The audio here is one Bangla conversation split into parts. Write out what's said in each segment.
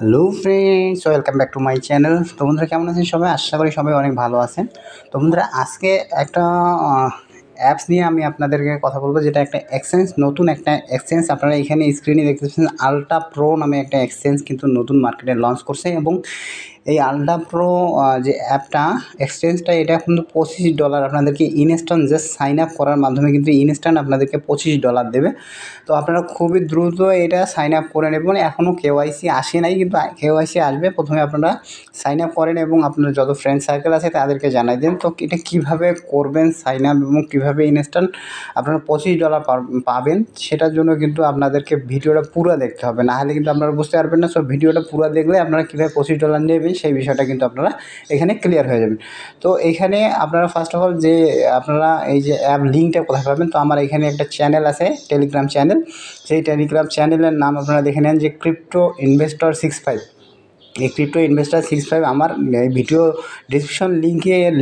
Hello friends, welcome back to my channel. তো বন্ধুরা, কেমন আছেন সবাই? আশা করি সবাই অনেক ভালো আছেন। তো বন্ধুরা, আজকে একটা অ্যাপস নিয়ে আমি আপনাদেরকে কথা বলবো, যেটা একটা এক্সচেঞ্জ, নতুন একটা এক্সচেঞ্জ। আপনারা এখানে স্ক্রিনে দেখতে পাচ্ছেন আলট্রা প্রো নামে একটা এক্সচেঞ্জ কিন্তু নতুন মার্কেটে লঞ্চ করছে। এবং এই আলট্রা প্রো যে অ্যাপটা, এক্সচেঞ্জটা, এটা কিন্তু $25 আপনাদেরকে ইনস্ট্যান্ট জাস্ট সাইন আপ করার মাধ্যমে কিন্তু ইনস্ট্যান্ট আপনাদেরকে $25 দেবে। তো আপনারা খুবই দ্রুত এটা সাইন আপ করে নেবেন। এখনও কেওয়াইসি আসে নাই, কিন্তু কেওয়াইসি আসবে। প্রথমে আপনারা সাইন আপ করেন এবং আপনার যত ফ্রেন্ড সার্কেল আছে তাদেরকে জানাই দেন। তো এটা কীভাবে করবেন সাইন আপ এবং কীভাবে ইনস্ট্যান্ট আপনারা $25 পাবেন, সেটার জন্য কিন্তু আপনাদেরকে ভিডিওটা পুরো দেখতে হবে, না হলে কিন্তু আপনারা বুঝতে পারবেন না। সো ভিডিওটা পুরো দেখলে আপনারা কীভাবে $25 নেবেন সেই বিষয়টা কিন্তু আপনারা এখানে ক্লিয়ার হয়ে যাবেন। তো এখানে আপনারা ফার্স্ট অফ অল যে আপনারা এই যে অ্যাপ লিঙ্কটা কোথায় পাবেন, তো আমার এখানে একটা চ্যানেল আছে, টেলিগ্রাম চ্যানেল। সেই টেলিগ্রাম চ্যানেলের নাম আপনারা দেখে নেন যে ক্রিপ্টো ইনভেস্টর 65। এই ক্রিপ্টো ইনভেস্টর 65 আমার এই ভিডিও ডিসক্রিপশন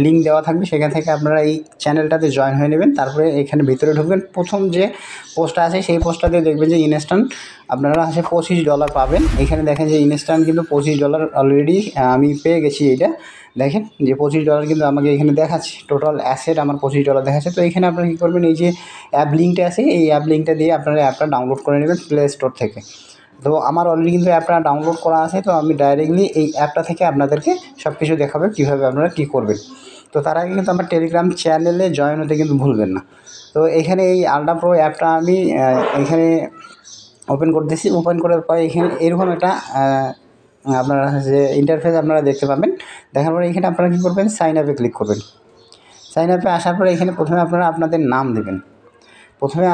লিঙ্ক দেওয়া থাকবে, সেখান থেকে আপনারা এই চ্যানেলটাতে জয়েন হয়ে নেবেন। তারপরে এখানে ভিতরে ঢুকবেন, প্রথম যে পোস্টটা আছে সেই পোস্টটাতে দেখবেন যে ইনস্ট্যান্ট আপনারা $25 পাবেন। এখানে দেখেন যে ইনস্ট্যান্ট কিন্তু $25 অলরেডি আমি পেয়ে গেছি। এইটা দেখেন যে $25 কিন্তু আমাকে এখানে দেখাচ্ছে, টোটাল অ্যাসেট আমার $25 দেখাচ্ছে। তো এখানে আপনারা কী করবেন, এই যে অ্যাপ লিঙ্কটা আছে, এই অ্যাপ লিঙ্কটা দিয়ে আপনারা অ্যাপটা ডাউনলোড করে নেবেন প্লে স্টোর থেকে। তো আমার অলরেডি কিন্তু অ্যাপটা ডাউনলোড করা আছে। তো আমি ডাইরেক্টলি এই অ্যাপটা থেকে আপনাদেরকে সব কিছু দেখাবে কীভাবে আপনারা কী করবেন। তো তার আগে কিন্তু আমার টেলিগ্রাম চ্যানেলে জয়েন হতে কিন্তু ভুলবেন না। তো এখানে এই আলট্রা প্রো অ্যাপটা আমি এখানে ওপেন করতেছি। ওপেন করার পরে এখানে এরকম একটা আপনারা যে ইন্টারফেস আপনারা দেখতে পাবেন। দেখার পরে এখানে আপনারা কী করবেন, সাইন আপে ক্লিক করবেন। সাইন আপে আসার পরে এখানে প্রথমে আপনারা আপনাদের নাম দেবেন। প্রথমে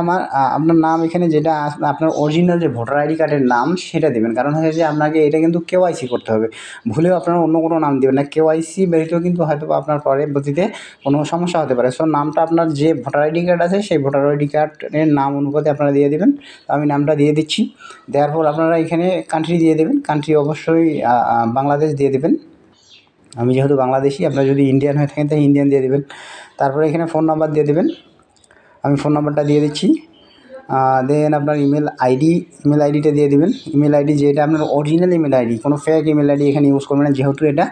আপনার নাম এখানে যেটা আপনার অরিজিনাল যে ভোটার আইডি কার্ডের নাম সেটা দেবেন। কারণ হচ্ছে যে আপনাকে এটা কিন্তু কেওয়াইসি করতে হবে। ভুলেও আপনারা অন্য কোনো নাম দেবেন না। কেওয়াইসি ব্যতীত কিন্তু হয়তো আপনার পরবর্তীতে কোনো সমস্যা হতে পারে। সো নামটা আপনার যে ভোটার আইডি কার্ড আছে সেই ভোটার আইডি কার্ডের নাম অনুপাতে আপনারা দিয়ে দেবেন। তো আমি নামটা দিয়ে দিচ্ছি। দেওয়ার পর আপনারা এখানে কান্ট্রি দিয়ে দেবেন। কান্ট্রি অবশ্যই বাংলাদেশ দিয়ে দেবেন। আমি যেহেতু বাংলাদেশি, আপনারা যদি ইন্ডিয়ান হয়ে থাকেন তাহলে ইন্ডিয়ান দিয়ে দেবেন। তারপরে এখানে ফোন নাম্বার দিয়ে দেবেন। আমি ফোন নাম্বারটা দিয়ে দিচ্ছি। দেন আপনার ইমেল আইডিটা দিয়ে দেবেন। ইমেল আইডি যেটা আপনার অরিজিনাল ইমেল আইডি, কোনো ফেক ইমেল আইডি এখানে ইউজ করবেন না। যেহেতু এটা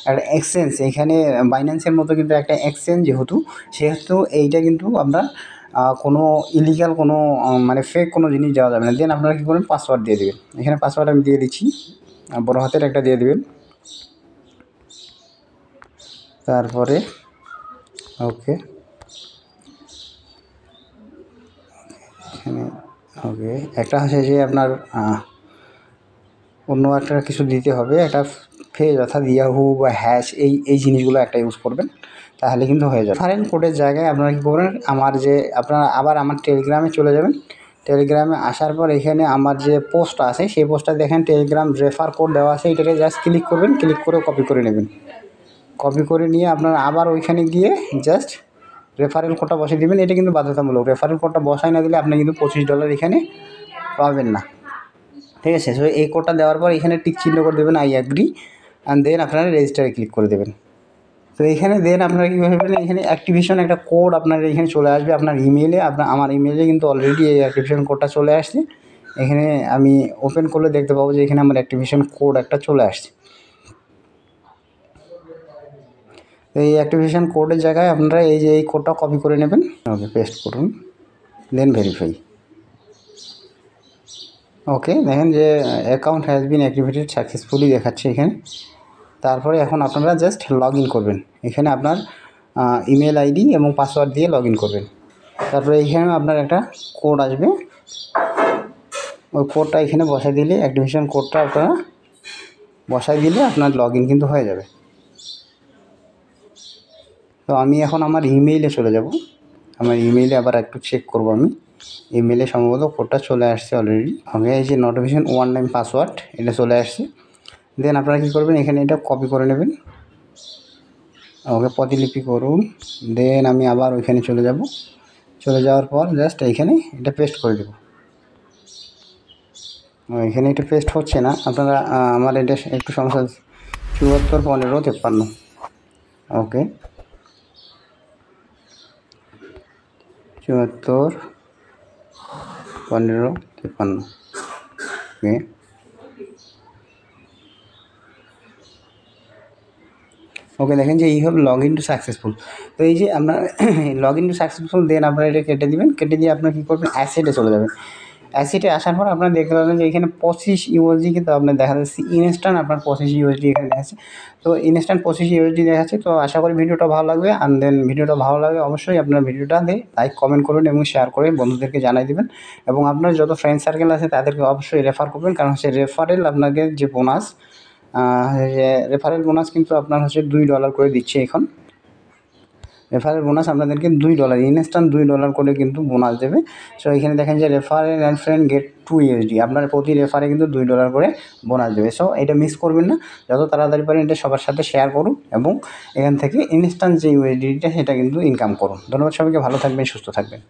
একটা এক্সচেঞ্জ, এখানে বাইন্যান্সের মতো কিন্তু একটা এক্সচেঞ্জ, সেহেতু এইটা কিন্তু আপনার কোনো ইলিগাল কোনো মানে ফেক কোনো জিনিস দেওয়া যাবে না। দেন আপনারা কী করবেন, পাসওয়ার্ড দিয়ে দেবেন। এখানে পাসওয়ার্ড আমি দিয়ে দিচ্ছি, বড় হাতের একটা দিয়ে দেবেন। তারপরে ওকে, এখানে ওকে, একটা হচ্ছে যে আপনার অন্য একটা কিছু দিতে হবে, একটা ফেজ অর্থাৎ ইয়াহু বা হ্যাশ, এই জিনিসগুলো একটা ইউজ করবেন, তাহলে কিন্তু হয়ে যাবে। রেফারেল কোডের জায়গায় আপনারা কী করবেন, আপনারা আবার আমার টেলিগ্রামে চলে যাবেন। টেলিগ্রামে আসার পর এখানে আমার যে পোস্টটা আছে সেই পোস্টটা দেখেন টেলিগ্রাম রেফার কোড দেওয়া আছে। এটাকে জাস্ট ক্লিক করবেন, ক্লিক করে কপি করে নেবেন। কপি করে নিয়ে আপনারা আবার ওইখানে গিয়ে জাস্ট রেফারেল কোডটা বসিয়ে দেবেন। এটা কিন্তু বাধ্যতামূলক। রেফারেল কোডটা বসাই না দিলে আপনি কিন্তু $25 এখানে পাবেন না। ঠিক আছে? সো এই কোডটা দেওয়ার পর এখানে টিক চিহ্ন করে দেবেন, আই অ্যাগ্রি, অ্যান্ড দেন আপনারা রেজিস্টারে ক্লিক করে দেবেন। তো এখানে দেন আপনারা কী করবেন, এখানে অ্যাক্টিভেশন একটা কোড আপনার এখানে চলে আসবে আপনার ইমেলে। আমার ইমেলে কিন্তু অলরেডি এই অ্যাক্টিভেশন কোডটা চলে আসছে। এখানে আমি ওপেন করলে দেখতে পাবো যে এখানে আমার অ্যাক্টিভেশন কোড একটা চলে আসছে। তো এই অ্যাক্টিভেশন কোডের জায়গায় আপনারা এই যে এই কোডটা কপি করে নেবেন। ওকে, পেস্ট করুন, দেন ভেরিফাই। ওকে, দেখেন যে account has been activated successfully দেখাচ্ছে এখানে। তারপরে এখন আপনারা জাস্ট লগ ইন করবেন। এখানে আপনার ইমেল আইডি এবং পাসওয়ার্ড দিয়ে লগ ইন করবেন। তারপরে এখানে আপনার একটা কোড আসবে, ওই কোডটা এখানে বসাই দিলে, অ্যাক্টিভেশন কোডটা আপনারা বসাই দিলে আপনার লগ ইন কিন্তু হয়ে যাবে। তো আমি এখন আমার ইমেইলে চলে যাব। আমার ইমেইলে আবার একটু চেক করব। আমি ইমেইলে সম্ভবত কোডটা চলে আসছে অলরেডি। ওকে, এই যে নোটিফিকেশন 1 টাইম পাসওয়ার্ড, এটা চলে আসছে। দেন আপনারা কী করবেন, এখানে এটা কপি করে নেবেন। ওকে, প্রতিলিপি করুন। দেন আমি আবার ওইখানে চলে যাব। চলে যাওয়ার পর জাস্ট এইখানে এটা পেস্ট করে দেব। এখানে এটা পেস্ট হচ্ছে না, আপনারা আমার এটা একটু সমস্যা। 74 15 53। ওকে, 74 15 53। ওকে, ওকে, দেখেন যে এই হবে লগ ইন টু সাকসেসফুল। তো এই যে আপনার লগ ইন টু সাকসেসফুল, দেন আপনারা এটা কেটে দিবেন। কেটে দিয়ে আপনার কী করবেন, অ্যাসেটে চলে যাবেন। অ্যাসেটে আসার পর আপনারা দেখতে পাবেন যে এখানে 25 ইউএসডি কিন্তু আপনার দেখা যাচ্ছে ইনস্ট্যান্ট আপনার 25 ইউএসডি এখানে দেখাচ্ছে। তো ইনস্ট্যান্ট 25 ইউএসডি দেখাচ্ছে। তো আশা করি ভিডিওটা ভালো লাগবে। অ্যান্ড দেন ভিডিওটা ভালো লাগে অবশ্যই আপনার ভিডিওটা লাইক কমেন্ট করবেন এবং শেয়ার করে বন্ধুদেরকে জানাই দিবেন। এবং আপনার যত ফ্রেন্ড সার্কেল আছে তাদেরকে অবশ্যই রেফার করবেন, কারণ হচ্ছে রেফারেল আপনাকে যে বোনাস, রেফারেল বোনাস কিন্তু আপনার হচ্ছে $2 করে দিচ্ছে এখন। রেফারেল বোনাস আপনাদেরকে $2 ইনস্ট্যান্ট $2 করে কিন্তু বোনাস দেবে। সো এখানে দেখেন যে referral and friend get 2 USD, আপনার প্রতি রেফারে কিন্তু $2 করে বোনাস দেবে। সো এটা মিস করবেন না, যত তাড়াতাড়ি পারেন এটা সবার সাথে শেয়ার করুন এবং এখান থেকে ইনস্ট্যান্ট যে ইউএসডিটা সেটা কিন্তু ইনকাম করুন। ধন্যবাদ সবাইকে, ভালো থাকবেন, সুস্থ থাকবেন।